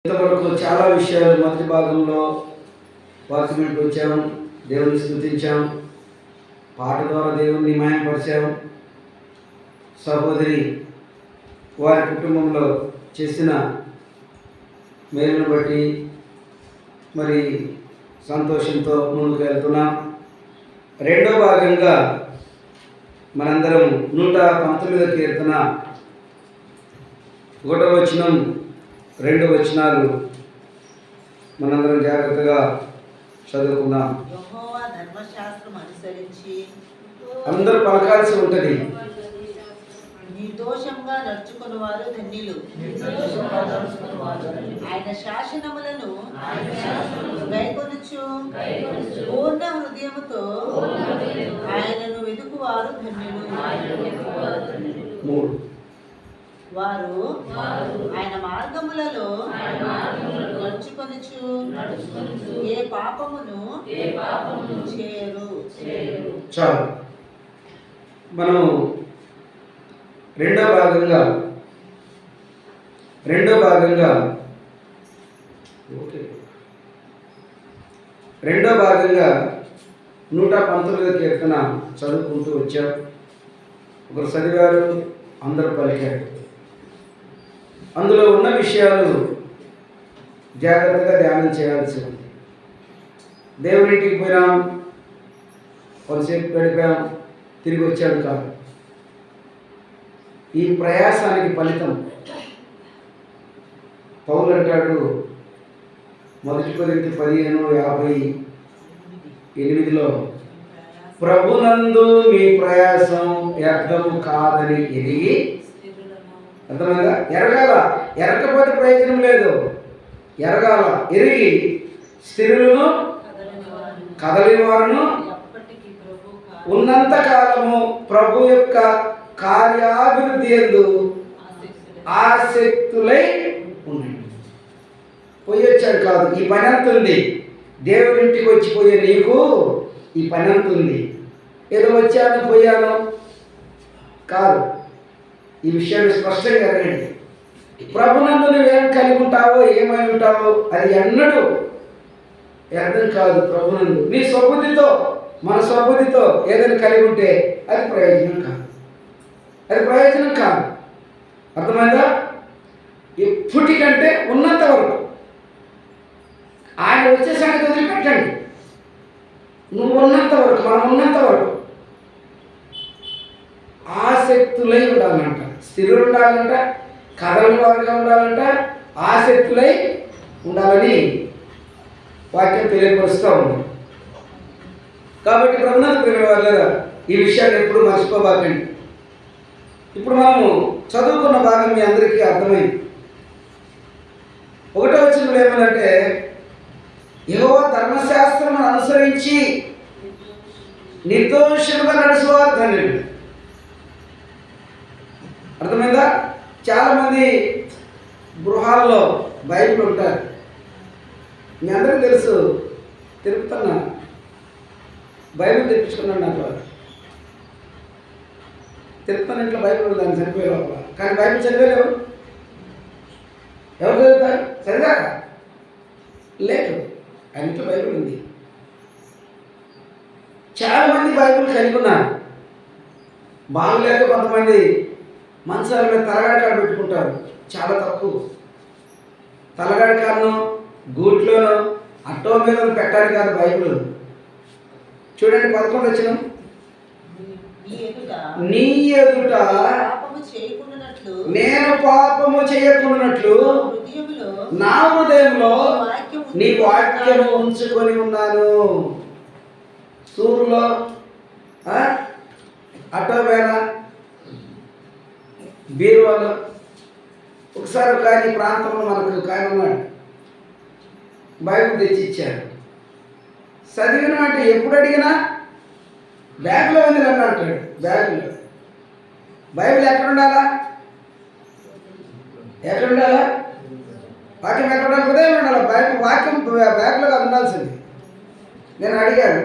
ఇంతవరకు చాలా విషయాలు మొదటి భాగంలో వాక్యం వచ్చాము, దేవుని స్తుతించాం, పాట ద్వారా దేవుని మహిమపరిచాం. సహోదరి వారి కుటుంబంలో చేసిన మేలును బట్టి మరి సంతోషంతో ముందుకు వెళ్తున్నాం. రెండో భాగంగా మనందరం 119వ కీర్తన 1వ వచనం 2 వచనాలు మనందరం జాగ్రత్తగా చదువుకుందాం. అందరూ పలకాల్సి ఉంటుంది. నిర్దోషంగా నడుచుకుని వారు ధన్యులు. ఆయన శాసనములను గైకొనుచు పూర్ణ హృదయముతో ఆయనను వెతుకువారు ధన్యులు. వారు ఆయన మార్గములలో నడుచుకొనుచు ఏ పాపమును చేయరు. చాలు. మనం రెండో భాగంగా 119వ కీర్తన చదువుకుంటూ వచ్చాం. ఒకరు చదివారు, అందరూ పలికారు. అందులో ఉన్న విషయాలు జాగ్రత్తగా ధ్యానం చేయాల్సి ఉంది. దేవుడింటికి పోయినాం, కొంతసేపు గడిపాం, తిరిగి వచ్చాడు కాదు. ఈ ప్రయాసానికి ఫలితం పౌలు అంటాడు, 1 కొరింథీ 15:58లో ప్రభునందు మీ ప్రయాసం వ్యర్థము కాదని ఎరిగి, అర్థమైందా? ఎరగకపోతే ప్రయోజనం లేదు. ఎరగాల, ఎరిగి స్థిరులను కదలిన వారును ఉన్నంత కాలము ప్రభు యొక్క కార్యాభివృద్ధి యందు ఆసక్తులై ఉండండి. పోయొచ్చాడు కాదు, ఈ పని అంతుంది. దేవుడి ఇంటికి వచ్చిపోయే నీకు ఈ పని అంతుంది. ఏదో వచ్చాను పోయాను కాదు. ఈ విషయాన్ని స్పష్టంగా ఎరగండి. ప్రభునందు నువ్వేం కలిగి ఉంటావో, ఏమై ఉంటావో అది ఎన్నడూ వ్యర్థం కాదు. ప్రభునందు నీ స్వబుద్ధితో, మన స్వబుద్ధితో ఏదైనా కలిగి ఉంటే అది ప్రయోజనం కాదు. అర్థమైందా? ఎప్పటికంటే ఉన్నంత వరకు ఆయన వచ్చే సంగతి వదిలిపెట్టండి. నువ్వు ఉన్నంత వరకు, మనం ఉన్నంత వరకు ఆసక్తులై ఉండాలంట, స్థిరులు ఉండాలంట, కథలు వారుగా ఉండాలంట, ఆసక్తులై ఉండాలని వాక్యం తెలియపరుస్తూ ఉంది. కాబట్టి ప్రభునందు ప్రియమైన వారులారా, ఈ విషయాన్ని ఎప్పుడు మర్చిపోబాకండి. ఇప్పుడు మనము చదువుకున్న భాగం మీ అందరికీ అర్థమైంది. 1వ వచనంలో ఏమనంటే, యెహోవా ధర్మశాస్త్రమును అనుసరించి నిర్దోషులుగా నడుచువారు ధన్యులు. అర్థమైందా? చాలామంది గృహాల్లో బైబిల్ ఉంటారు. మీ అందరికీ తెలుసు, తిరుపుతున్నా బైబిల్ తెప్పించుకున్నాడు. నాకు తిరుపతి ఇంట్లో బైబిల్ దాన్ని చనిపోయే లోపల, కానీ బైబిల్ చదివేలేవు. ఎవరు చదువుతారు? సరిగా లేదు, ఆయన ఇంట్లో బైబిల్ ఉంది. చాలామంది బైబిల్ కలిగి ఉన్నారు. బాగులేక కొంతమంది మంచాల మీద తలగాడి కాడ పెట్టుకుంటారు. చాలా తప్పు. తలగాడి కాడనో గూట్లోనో అట్టో మీద పెట్టాలి కాదు బైబిల్. చూడండి 11 వచనం. నీ ఎదుట నేను పాపము చేయకుండానట్లు నా హృదయంలో నీ వాక్యము ఉంచుకొని ఉన్నాను. సూరులో అటో వేళ బీరువాలో ఒకసారి కానీ ప్రాంతంలో మనకు కానీ ఉన్నాడు, బైబిల్ తెచ్చి ఇచ్చారు. చదివిన అంటే ఎప్పుడు అడిగినా బ్యాగ్లో ఉంది అని అంటాడు. బ్యాగ్లో బైబిల్ ఎక్కడ ఉండాలా? వాక్యం ఎక్కడ ఉండాలి? ఉదయం ఉండాలి. బైబిల్ వాక్యం బ్యాగ్లో కాదు ఉండాల్సింది. నేను అడిగాను,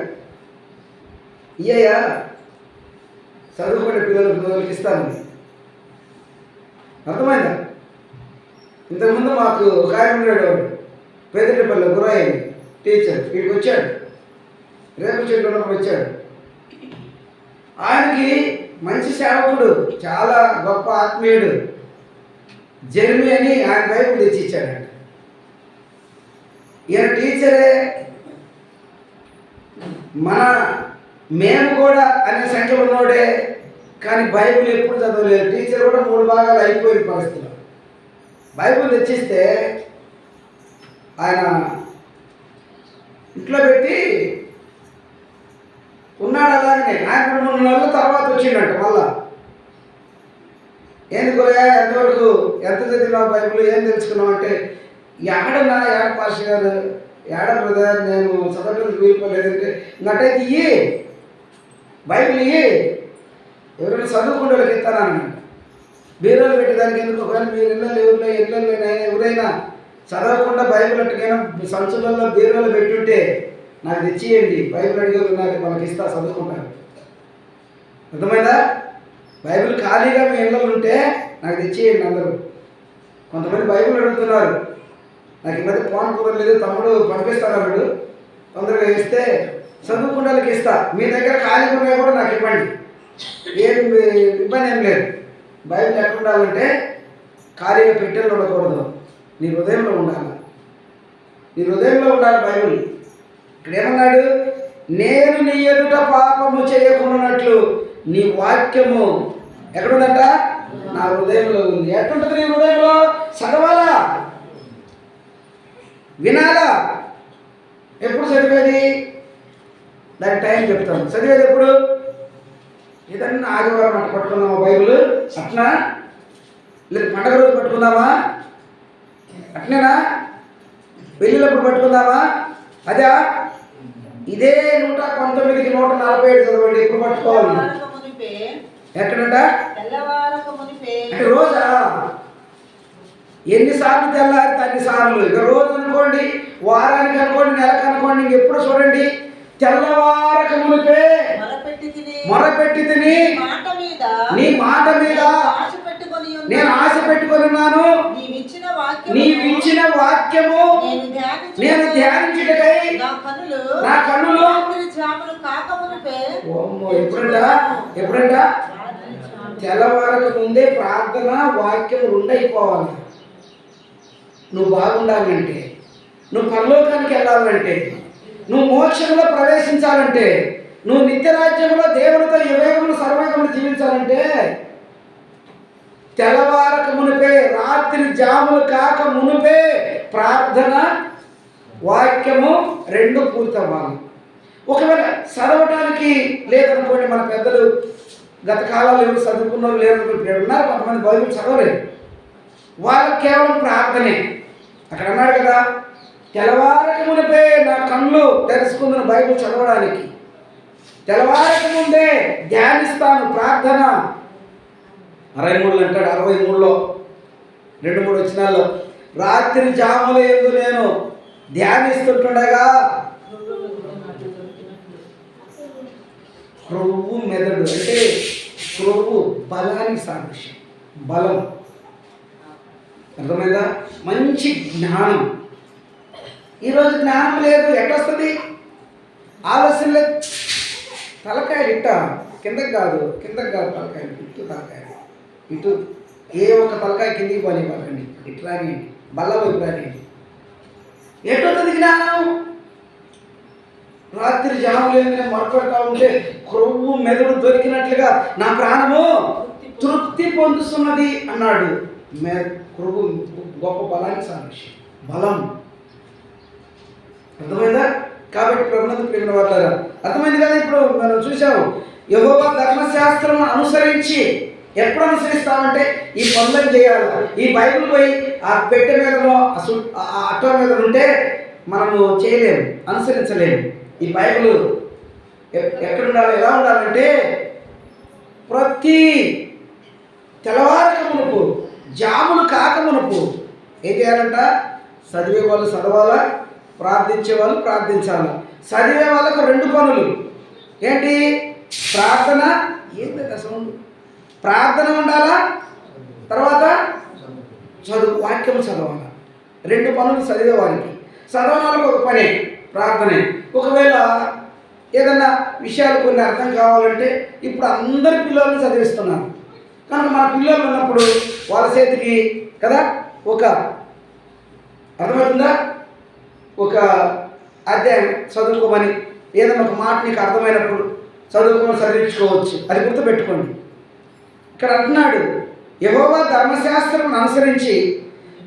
ఇయ్యా చదువుకునే పిల్లలకు ఇస్తాను. అర్థమైందా? ఇంతకుముందు మాకు ఒక ఆయన ఉన్నాడు, పెద్దపల్లి గురయ్య టీచర్, వీడికి వచ్చాడు, రేపు చెట్టు ఉన్నప్పుడు వచ్చాడు. ఆయనకి మంచి సేవకుడు, చాలా గొప్ప ఆత్మీయుడు జర్మీ అని ఆయన బైబిల్ తెచ్చి ఇచ్చాడంట. ఈయన టీచరే, మేము కూడా అనే సంఖ్యలో ఉన్నోడే, కానీ బైబిల్ ఎప్పుడు చదవలేదు. టీచర్ కూడా 3 భాగాలు అయిపోయిన పరిస్థితులు. బైబిల్ తెచ్చిస్తే ఆయన ఇంట్లో పెట్టి ఉన్నాడు అలాగనే. ఆయన 3 నెలల తర్వాత వచ్చిండంట మళ్ళా. ఎందుకు ఎంతవరకు ఎంత చదివినావు బైబిల్, ఏం తెలుసుకున్నావు అంటే, ఏడన్నా ఏడ పాస్టర్ గారు, ఏడ బ్రదర్ నేను చదవడానికి వీలుకోలేదంటే, ఇంకటైతే ఇయ్యి బైబిల్ ఇయ్యి, ఎవరైనా చదువుకునే వాళ్ళకి ఇస్తానన్నమాట. బీరోలు పెట్టేదానికి ఎందుకు? ఒకవేళ మీరు ఇళ్ళైనా ఎవరైనా చదవకుండా బైబిల్ అట్టుకైనా సంచులలో బీరోలు పెట్టుంటే నాకు తెచ్చియండి, బైబిల్ అడిగేది నాకు వాళ్ళకి ఇస్తా, చదువుకుంటాను. అర్థమైందా? బైబిల్ ఖాళీగా మీ ఇళ్ళలో ఉంటే నాకు తెచ్చియండి అందరూ. కొంతమంది బైబిల్ అడుగుతున్నారు, నాకు ఈ మధ్య ఫోన్ కుదరలేదు, తమ్ముడు పంపిస్తాను అన్నాడు, తొందరగా ఇస్తే చదువుకుంటానికి ఇస్తా. మీ దగ్గర ఖాళీగా ఉన్నాయి కూడా నాకు ఇవ్వండి, ఏం ఇబ్బంది ఏం లేదు. బైబిల్ ఎక్కడ ఉండాలంటే ఖాళీగా పెట్టెలు ఉండకూడదు, నీ హృదయంలో ఉండాలి. నీ హృదయంలో ఉండాలి బైబిల్. ఇక్కడ ఏమన్నాడు? నేను నీ ఎదుట పాపము చేయకుండానట్లు నీ వాక్యము ఎక్కడుందట? నా హృదయంలో ఉంది. ఎట్లుంటుంది నీ హృదయంలో? చదవాలా, వినాలా. ఎప్పుడు చదివేది? దానికి టైం చెప్తాను. చదివేది ఎప్పుడు? ఏదన్నా ఆదివారం అట్ట పట్టుకుందామా బైబిల్, అట్నా? లేదు పండగ రోజు పట్టుకుందామా, అట్నేనా? పెళ్ళిళ్ళప్పుడు పట్టుకుందామా, అదే? ఇదే 119కి 147 చదవండి. ఎప్పుడు పట్టుకోవాలి? ఎక్కడంట? అంటే రోజా? ఎన్నిసార్లు తెల్లారి అన్నిసార్లు. ఇక రోజు అనుకోండి, వారానికి అనుకోండి, నెలకు అనుకోండి, ఇంకెప్పుడు చూడండి. తెల్లవారక మునిపే మొరపెట్టి తిని నీ మాట మీద నేను ఆశ పెట్టుకొని ఉన్నాను. నీవిచ్చిన వాక్యము నేను ధ్యానించుటకై నా కన్నులు ఎప్పుడంట? తెల్లవారక ముందే ప్రార్థన వాక్యం 2 అయిపోవాలి. నువ్వు బాగుండాలంటే, నువ్వు పరలోకానికి వెళ్ళాలంటే, నువ్వు మోక్షంలో ప్రవేశించాలంటే, నువ్వు నిత్యరాజ్యంలో దేవునితో యుగములు సర్వయుగములు జీవించాలంటే, తెల్లవారక మునిపే, రాత్రి జాములు కాక మునిపే ప్రార్థన వాక్యము 2 పూర్తవ్వాలి. ఒకవేళ చదవటానికి లేదనుకోండి, మన పెద్దలు గత కాలంలో ఎవరు చదువుకున్న వాళ్ళు లేదనుకుంటే ఉన్నారు, కొంతమంది బైబిల్ చదవలేదు, వాళ్ళకి కేవలం ప్రార్థనే. అక్కడ అన్నాడు కదా, తెల్లవారక మునిపే నా కళ్ళు తెరుచుకుందును బైబిల్ చదవడానికి, తెల్లవారక ముందే ధ్యానిస్తాను ప్రార్థన. 63 అంటాడు, 63లో 2-3 వచనాల్లో, రాత్రి జాముల యందు నేను ధ్యానిస్తుంటుండగా క్రొవ్వు మెదడు, అంటే క్రొవ్వు బలానికి సాదృశ్యం, బలం. అర్థమైందా? మంచి జ్ఞానం. ఈరోజు జ్ఞానం లేదు, ఎట్టొస్తుంది? ఆలోచన లేదు. తలకాయలు ఇట్ట కిందకి కాదు తలకాయలు ఇటు, తలకాయలు ఇటు. ఏ ఒక్క తలకాయ కిందికి పోనివ్వకండి, ఇట్లానే బల్ల వైపు రానివ్వండి. ఎట్టవుతుంది జ్ఞానం? రాత్రి జాములు మొరపెడతా ఉంటే క్రొవ్వు మెదడు దొరికినట్లుగా నా ప్రాణము తృప్తి పొందుతున్నది అన్నాడు. క్రొవ్వు గొప్ప బలానికి సాదృశ్యం, బలం. అర్థమైందా? కాబట్టి ప్రభునందు ప్రియమైన వారులారా, అర్థమైంది కదా? ఇప్పుడు మనం చూసాము, యెహోవా ధర్మశాస్త్రం అనుసరించి ఎప్పుడు అనుసరిస్తామంటే ఈ పనులను చేయాలి. ఈ బైబిల్ పోయి ఆ పెట్టె మీదలో ఆ అట్టో మీద ఉంటే మనము చేయలేము, అనుసరించలేము. ఈ బైబిల్ ఎక్కడ ఉండాలి, ఎలా ఉండాలంటే ప్రతి తెల్లవారక మునుపు, జాములు కాక మునుపు ఏం చేయాలంట? చదివే వాళ్ళు చదవాలా, ప్రార్థించే వాళ్ళు ప్రార్థించాలా. చదివే వాళ్ళకు 2 పనులు ఏంటి? ప్రార్థన, ఏంటి సౌండ్? ప్రార్థన ఉండాలా, తర్వాత వాక్యం చదవాలి. 2 పనులు చదివేవారికి. చదవడానికి ఒక పనే ప్రార్థనే. ఒకవేళ ఏదన్నా విషయాలు కొన్ని అర్థం కావాలంటే ఇప్పుడు అందరి పిల్లల్ని చదివిస్తున్నారు కనుక మన పిల్లలు ఉన్నప్పుడు వాళ్ళ చేతికి కదా ఒక అర్థమవుతుందా, ఒక అధ్యాయం చదువుకోమని, ఏదైనా ఒక మాట నీకు అర్థమైనప్పుడు చదివించుకోవచ్చు. అది గుర్తుపెట్టుకోండి. ఇక్కడ అంటున్నాడు, యెహోవా ధర్మశాస్త్రం అనుసరించి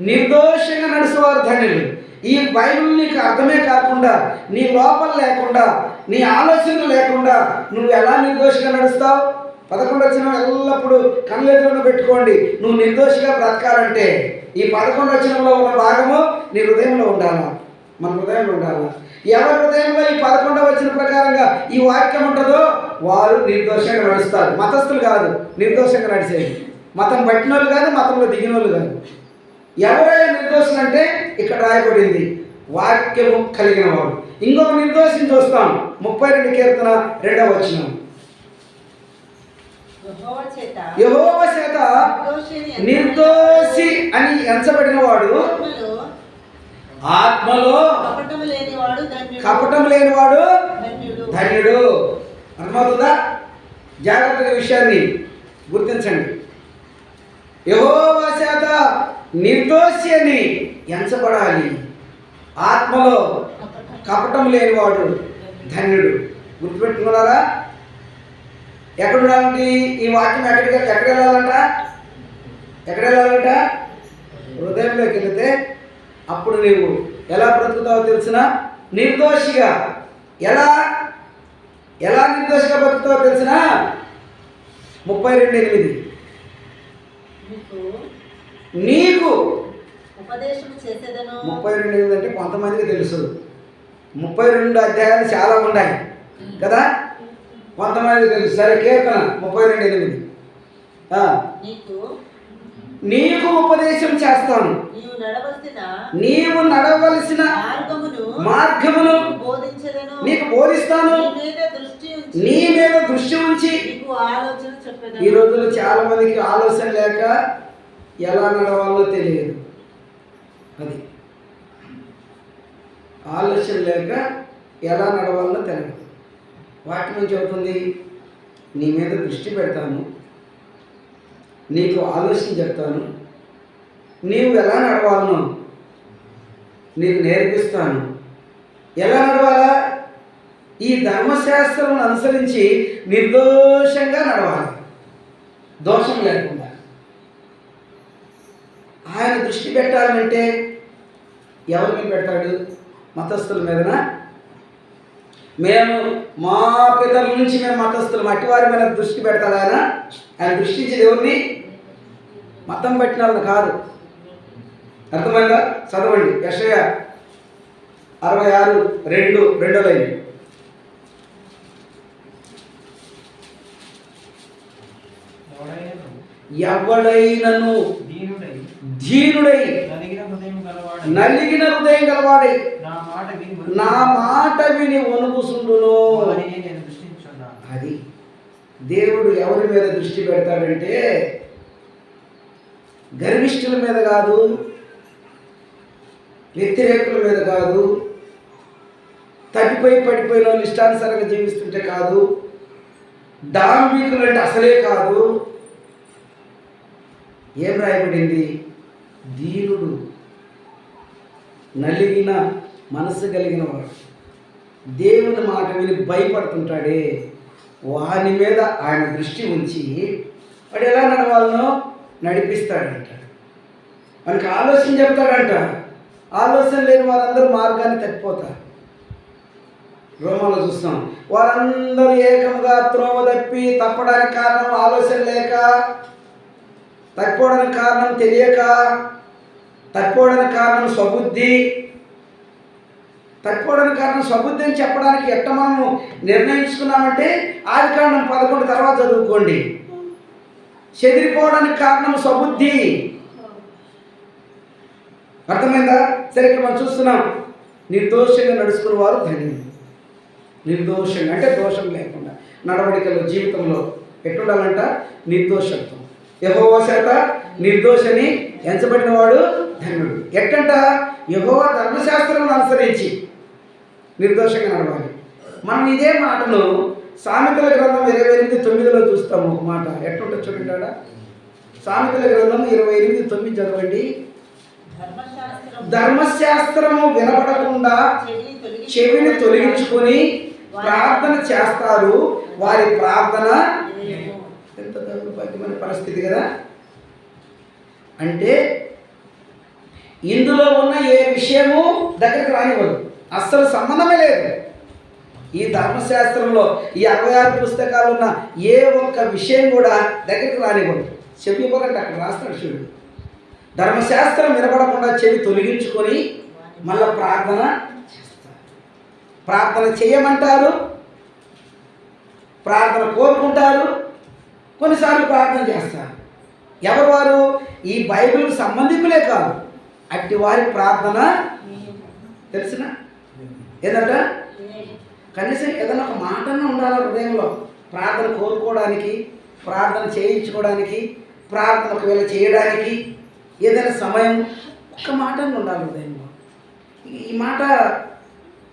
నిర్దోషంగా నడుచువారు ధన్యులు. ఈ బైబిల్ నీకు అర్థమే కాకుండా, నీ లోపల లేకుండా, నీ ఆలోచనలు లేకుండా నువ్వు ఎలా నిర్దోషంగా నడుస్తావు? 11 వచనం ఎల్లప్పుడూ కళ్ళెదురుగా పెట్టుకోండి. నువ్వు నిర్దోషిగా బ్రతకాలంటే ఈ 11 వచనంలో ఉన్న భాగము నీ హృదయంలో ఉండాలా, మన హృదయంలో ఉండాలా. ఎవరి హృదయంలో ఈ 11వ వచనం ప్రకారంగా ఈ వాక్యం ఉంటుందో వారు నిర్దోషంగా నడుస్తారు. మతస్థులు కాదు నిర్దోషంగా నడిచేది, మతం పట్టిన వాళ్ళు కాదు, మతంలో దిగిన వాళ్ళు కాదు. ఎవరైనా నిర్దోషులు అంటే ఇక్కడ రాయబడింది వాక్యము కలిగిన వాడు. ఇంకొక నిర్దోషిని చూస్తాం 32 కీర్తన 2వ వచనం. యెహోవా చేత నిర్దోషి అని ఎంచబడిన వాడు ఆత్మలో కపటం లేనివాడు ధన్యుడు. అర్థమవుతుందా? జాగ్రత్తగా విషయాన్ని గుర్తించండి. యెహోవా చేత నిర్దోషి అని ఎంచబడాలి, ఆత్మలో కపటం లేనివాడు ధన్యుడు. గుర్తుపెట్టుకున్నారా? ఎక్కడ ఉండాలంటే ఈ వాక్యం ఎక్కడ వెళ్ళాలంట? హృదయంలోకి వెళితే అప్పుడు నీవు ఎలా బ్రతుకుతావో తెలిసిన నిర్దోషిగా. ఎలా నిర్దోషిగా బ్రతుకుతావో తెలిసిన 32:8 నీకు ఉపదేశం చేసేదను. 32:8 అంటే కొంతమందికి తెలుసు. 32 అధ్యాయాలు చాలా ఉన్నాయి కదా, కొంతమందికి తెలుసు. సరే, కీర్తన 32:8 నీకు ఉపదేశం చేస్తాను, నీవు నడవలసిన మార్గమును నీకు బోధిస్తాను, నీ మీద దృష్టి ఉంచి. ఈ రోజుల్లో చాలా మందికి ఆలోచన లేక ఎలా నడవాలో తెలియదు. అది ఆలోచన లేక ఎలా నడవాలో తెలియదు. వాటి నుంచి అవుతుంది, నీ మీద దృష్టి పెడతాను, నీకు ఆలోచన చెప్తాను, నీవు ఎలా నడవాలను నీకు నేర్పిస్తాను. ఎలా నడవాలా? ఈ ధర్మశాస్త్రం అనుసరించి నిర్దోషంగా నడవాలి, దోషం లేకుండా. ఆయన దృష్టి పెట్టాలంటే ఎవరి మీద పెడతాడు? మతస్థుల మీదనా? మేము మా పితల నుంచి మేము మతస్థులు, మట్టివారి మీద దృష్టి పెడతాడు ఆయన. ఆయన దృష్టించేది ఎవరిని? మతం పెట్టిన వాళ్ళని కాదు. అర్థమైందా? చదవండి. యెషయా 66:2 లైన్. ఎవడైనను దీనుడై నలిగిన హృదయం గలవాడై నా మాట విని వణుకుసుండును. అది దేవుడు ఎవరి మీద దృష్టి పెడతాడంటే గర్విష్ఠుల మీద కాదు, వ్యతిరేకుల మీద కాదు, పడిపోయిన వాళ్ళు ఇష్టానుసారంగా జీవిస్తుంటే కాదు, డాంబికులు అంటే అసలే కాదు. ఏం రాయబడింది? దీనుడు, నలిగిన మనసు కలిగిన వాడు, దేవుని మాట విని భయపడుతుంటాడే, వాని మీద ఆయన దృష్టి ఉంచి వాడు ఎలా నడవాలనో నడిపిస్తాడంట. మనకి ఆలోచన చెప్తాడంట. ఆలోచన లేని వారందరూ మార్గాన్ని తప్పిపోతారు. రోమాలో చూస్తాం, వారందరూ ఏకంగా త్రోవ తప్పి తప్పడానికి కారణం ఆలోచన లేక, తప్పిపోవడానికి కారణం తెలియక, తప్పిపోవడానికి కారణం స్వబుద్ధి. తప్పిపోవడానికి కారణం స్వబుద్ధి అని చెప్పడానికి ఎట్ట మనము నిర్ణయించుకున్నామంటే ఆదికాండం 11 తర్వాత చదువుకోండి. చెదిరిపోవడానికి కారణం స్వబుద్ధి. అర్థమైందా? సరే, ఇక్కడ మనం చూస్తున్నాం, నిర్దోషంగా నడుచుకున్న వారు ధన్యులు. నిర్దోషంగా అంటే దోషం లేకుండా నడవడికలో, జీవితంలో ఎట్టుండాలంట? నిర్దోషత్వం. యెహోవా చేత నిర్దోషని ఎంచబడిన వాడు ధన్యుడు. ఎట్టంట? యెహోవా ధర్మశాస్త్రం అనుసరించి నిర్దోషంగా నడవాలి. మనం ఇదే మాటను సామెతల గ్రంథం 28:9 చూస్తాము. ఒక మాట ఎట్లుంటుంది చూడండి. సామెతల గ్రంథం 28:9 చదవండి. ధర్మశాస్త్రము వినపడకుండా చెవిని తొలగించుకొని ప్రార్థన చేస్తారు, వారి ప్రార్థన ఎంత దౌర్భాగ్యమైన పరిస్థితి కదా. అంటే ఇందులో ఉన్న ఏ విషయము దగ్గరికి రానివ్వదు, అస్సలు సంబంధమే లేదు. ఈ ధర్మశాస్త్రంలో ఈ 66 పుస్తకాలు ఉన్న ఏ ఒక్క విషయం కూడా దగ్గరికి రానివ్వదు. చెప్పిపోకంటే అక్కడ రాస్తాడు చూడు. ధర్మశాస్త్రం వినపడకుండా చెవి తొలగించుకొని మళ్ళీ ప్రార్థన చేస్తారు. ప్రార్థన చేయమంటారు, ప్రార్థన కోరుకుంటారు, కొన్నిసార్లు ప్రార్థన చేస్తారు. ఎవరు వారు? ఈ బైబిల్కి సంబంధికులే కాదు, అట్టి వారి ప్రార్థన తెలిసిన ఏదంట కనీసం ఏదైనా ఒక మాటన్నా ఉండాలి హృదయంలో. ప్రార్థన కోరుకోవడానికి, ప్రార్థన చేయించుకోవడానికి, ప్రార్థన ఒకవేళ చేయడానికి ఏదైనా సమయం ఒక్క మాటన్నా ఉండాలి హృదయంలో. ఈ మాట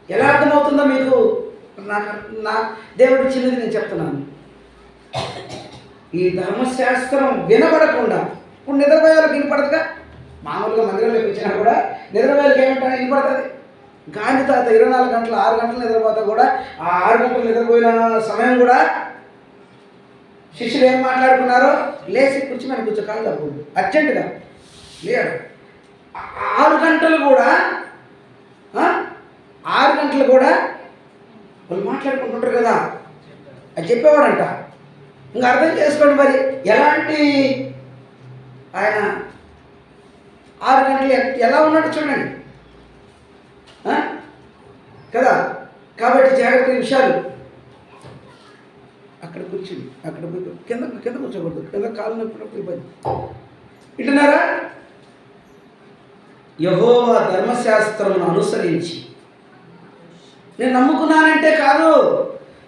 ఎలా అర్థమవుతుందో మీకు నా దేవుడు చిన్నది నేను చెప్తున్నాను. ఈ ధర్మశాస్త్రం వినబడకుండా ఇప్పుడు నిద్రపోయేవాళ్ళకి వినపడదుగా. మామూలుగా మందిరంలోకి వచ్చినా కూడా నిద్రపోయేళ్ళకి ఏమంటా వినపడుతుంది. గాంధీ తాత 24 గంటలు 6 గంటలు నిద్రపోతా కూడా ఆ 6 గంటలు నిద్రపోయిన సమయం కూడా శిష్యులు ఏం మాట్లాడుకున్నారో లేచి కూర్చొని కూర్చో కాదు తప్పదు అర్జెంటుగా లేడు. 6 గంటలు కూడా 6 గంటలు కూడా వాళ్ళు మాట్లాడుకుంటుంటారు కదా, అది చెప్పేవాడంట. ఇంకా అర్థం చేసుకోండి మరి ఎలాంటి ఆయన 6 గంటలు ఎలా ఉన్నట్టు చూడండి కదా. కాబట్టి జాగ్రత్త విషయాలు. అక్కడ కూర్చుని అక్కడ పోయి కింద కూర్చోకూడదు, కింద కాలు నొప్పినప్పుడు ఇబ్బంది. వింటున్నారా? యెహోవా ధర్మశాస్త్రమును అనుసరించి నేను నమ్ముకున్నానంటే కాదు,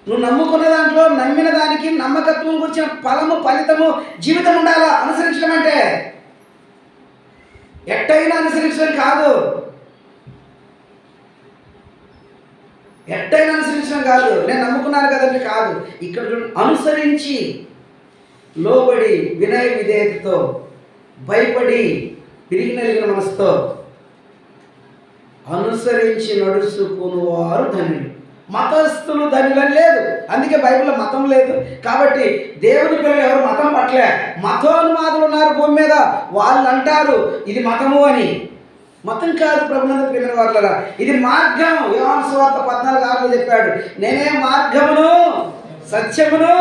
నువ్వు నమ్ముకున్న దాంట్లో నమ్మిన దానికి నమ్మకత్వం గురించిన ఫలితము జీవితం ఉండాలా. అనుసరించడం అంటే ఎట్టయినా అనుసరించడం కాదు, ఎట్టయినా అనుసరించడం కాదు. నేను నమ్ముకున్నాను కదండి కాదు. ఇక్కడ అనుసరించి లోబడి వినయ విధేయతతో భయపడి తిరిగి నలిగిన మనసుతో అనుసరించి నడుచుకునేవారు ధన్యులు. మతస్థులు ధన్యులని లేదు, అందుకే బైబిల్లో మతం లేదు. కాబట్టి దేవుని పేరు ఎవరు మతం పట్టలే. మతోన్మాదులు ఉన్నారు భూమి మీద, వాళ్ళు అంటారు ఇది మతము అని. మతం కాదు ప్రభునందు ప్రియమైన వారలారా, ఇది మార్గం. యోహాను సువార్త 14:6 చెప్పాడు, నేనే మార్గమును సత్యమును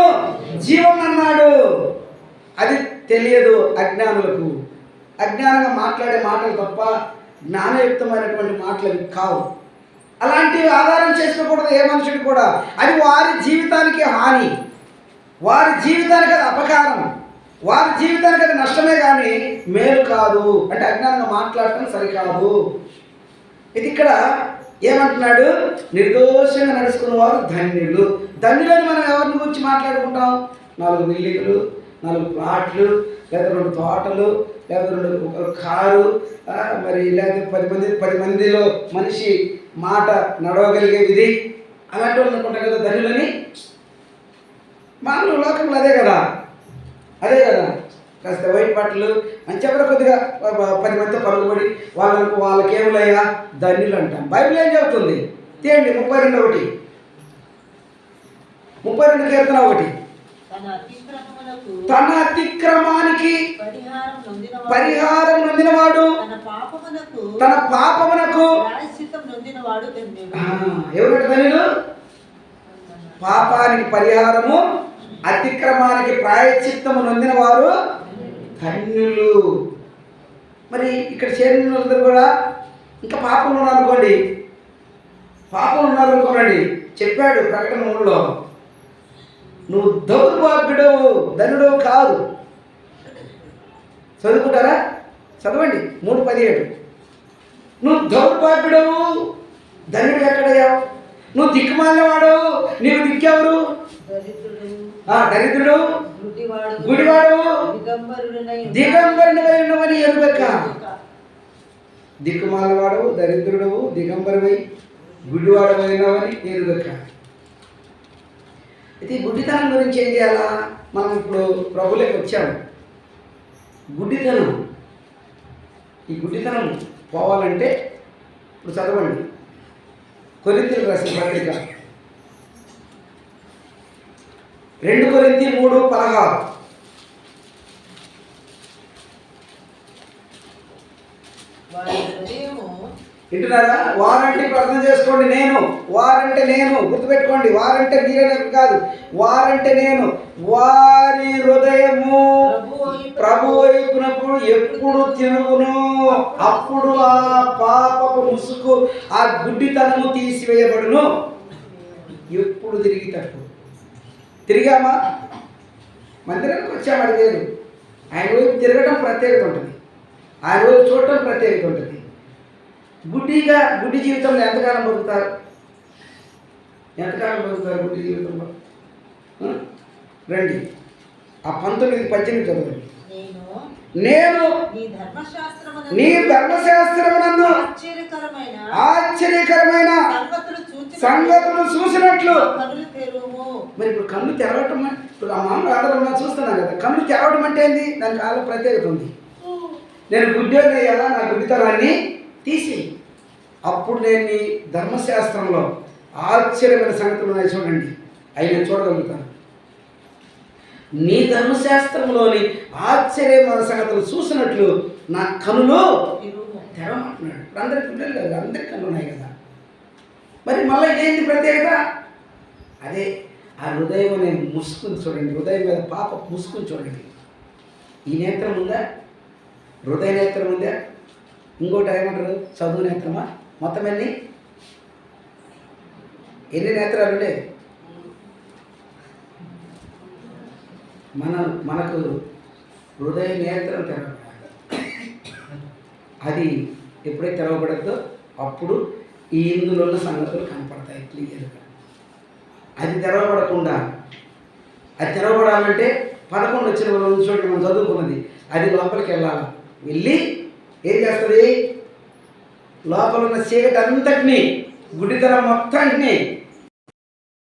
జీవం అన్నాడు. అది తెలియదు అజ్ఞానులకు. అజ్ఞానంగా మాట్లాడే మాటలు తప్ప జ్ఞానయుక్తమైనటువంటి మాటలు అవి కావు. అలాంటివి ఆధారం చేసుకోకూడదు ఏ మనుషుడు కూడా. అది వారి జీవితానికి హాని, వారి జీవితానికి అది అపకారం, వారి జీవితానికి అది నష్టమే కానీ మేలు కాదు. అంటే అజ్ఞానంగా మాట్లాడటం సరికాదు. ఇది ఇక్కడ ఏమంటున్నాడు? నిర్దోషంగా నడుచుకున్న వారు ధన్యులు. ధన్యులని మనం ఎవరిని గురించి మాట్లాడుకుంటాం? 4 బిల్డింగులు, 4 ప్లాట్లు, లేదా 2 తోటలు, లేదా 2 కారు, మరి లేదా 10 మందిలో మనిషి మాట నడవగలిగే విధి, అలాంటి వాళ్ళు అనుకుంటాం కదా ధన్యులని. మామూలు లోకంలో అదే కదా, అదే కదా. కాస్త వైట్ బట్టలు మంచి ఎవరో కొద్దిగా 10 మందితో పలుకుబడి వాళ్ళకేములయ్యా ధన్యులు అంటాం. బైబిల్ ఏం చెబుతుంది? తీయండి 32:1, 32 కీర్తన 1. తన అతిక్రమానికి పరిహారం నొందినవాడు, తన పాపమునకు ఎవరు ధన్యులు? పాపానికి పరిహారము, అతిక్రమానికి ప్రాయశ్చిత్తము నొందిన వారు ధన్యులు. మరి ఇక్కడ చేరిన వాళ్ళందరూ కూడా ఇంకా పాపంలో ఉన్నారనుకోండి, పాపం ఉన్నారనుకోనండి, చెప్పాడు ప్రకటన 3లో, నువ్వు దౌర్భాగ్యుడు ధనుడు కాదు. చదువుకుంటారా? చదవండి 3:17. నువ్వు దౌర్భాగ్యుడవు, ధనుడు ఎక్కడయ్యావు? నువ్వు దిక్కుమాలినవాడు, నీకు దిక్కెవరు? దరిద్రుడు, గుడివాడు దిగంబరునివై ఉన్నవని ఎరుగక. దిక్కుమాలవాడు, దరిద్రుడవు, దిగంబరువై గుడివాడవై ఉన్నవని ఎరుగక. అయితే ఈ గుడ్డితనం గురించి ఏం చేయాలా? మనం ఇప్పుడు ప్రభువులోకి వచ్చాము. గుడ్డితనం, ఈ గుడ్డితనం పోవాలంటే ఇప్పుడు చదవండి కొరింథీయులకు రాసిన పత్రిక 2 కొరింథీ 3:16. వింటున్నారా? వారంటే ప్రార్థన చేసుకోండి. నేను వారంటే నేను, గుర్తుపెట్టుకోండి. వారంటే మీరే కాదు, వారంటే నేను. వారి హృదయము ప్రభు వైపునప్పుడు ఎప్పుడు తిరుగును, అప్పుడు ఆ పాపపు ముసుగు, ఆ గుడ్డితనము తీసివేయబడును. ఎప్పుడు తిరిగి తప్పు తిరిగామా? మందిరానికి వచ్చామని లేదు. ఆయన వైపు తిరగడం ప్రత్యేకత ఉంటుంది, ఆయన వైపు చూడటం ప్రత్యేకత ఉంటుంది. గుడ్డి జీవితంలో ఎంతకాలం బతుకుతారు? గుడ్డి జీవితంలో? రండి ఆ 19-18 చదవండి. నేను నీ ధర్మశాస్త్రమునందు ఆశ్చర్యకరమైన సంగతులు చూసినట్లు. మరి ఇప్పుడు కన్ను తెరవటం, ఇప్పుడు ఆ మామూలు ఆడడం చూస్తున్నాను కదా, కన్ను తెరవటం అంటే ఏంది? దానికి చాలా ప్రత్యేకత ఉంది. నేను గుడ్డోని అయ్యాలా, నా గుడ్డితనాన్ని తీసి అప్పుడు నేను నీ ధర్మశాస్త్రంలో ఆశ్చర్యమైన సంగతులు ఉన్నాయి చూడండి, అవి నేను చూడగలుగుతాను. నీ ధర్మశాస్త్రంలోని ఆశ్చర్యమైన సంగతులు చూసినట్లు నా కనులు తెరవమంటున్నాడు. ఇప్పుడు అందరికి పిల్లలు కదా, అందరికి కళ్ళు ఉన్నాయి కదా. మరి మళ్ళీ ఇదేంటి ప్రత్యేకత? అదే ఆ హృదయం అనే ముసుకుని చూడండి, హృదయం మీద పాప ముసుకుని చూడండి. ఈ నేత్రం ఉందా? హృదయ నేత్రం ఉందా? ఇంకోటి ఏమంటారు? చదువు నేత్రమా? మొత్తం ఎన్ని నేత్రాలు ఉండేది? మనకు హృదయ నేత్రం తెరవబడాలి. అది ఎప్పుడైతే తెరవబడద్దో అప్పుడు ఈ ఇందులో ఉన్న సంగతులు కనపడతాయి క్లియర్గా. అది తెరవబడకుండా, అది తెరవబడాలంటే 11 వచ్చిన చూడండి, మనం చదువుకున్నది. అది లోపలికి వెళ్ళాలి. వెళ్ళి ఏం చేస్తుంది? లోపల ఉన్న చీకటి అంతటినీ, గుడ్డితనం మొత్తాన్ని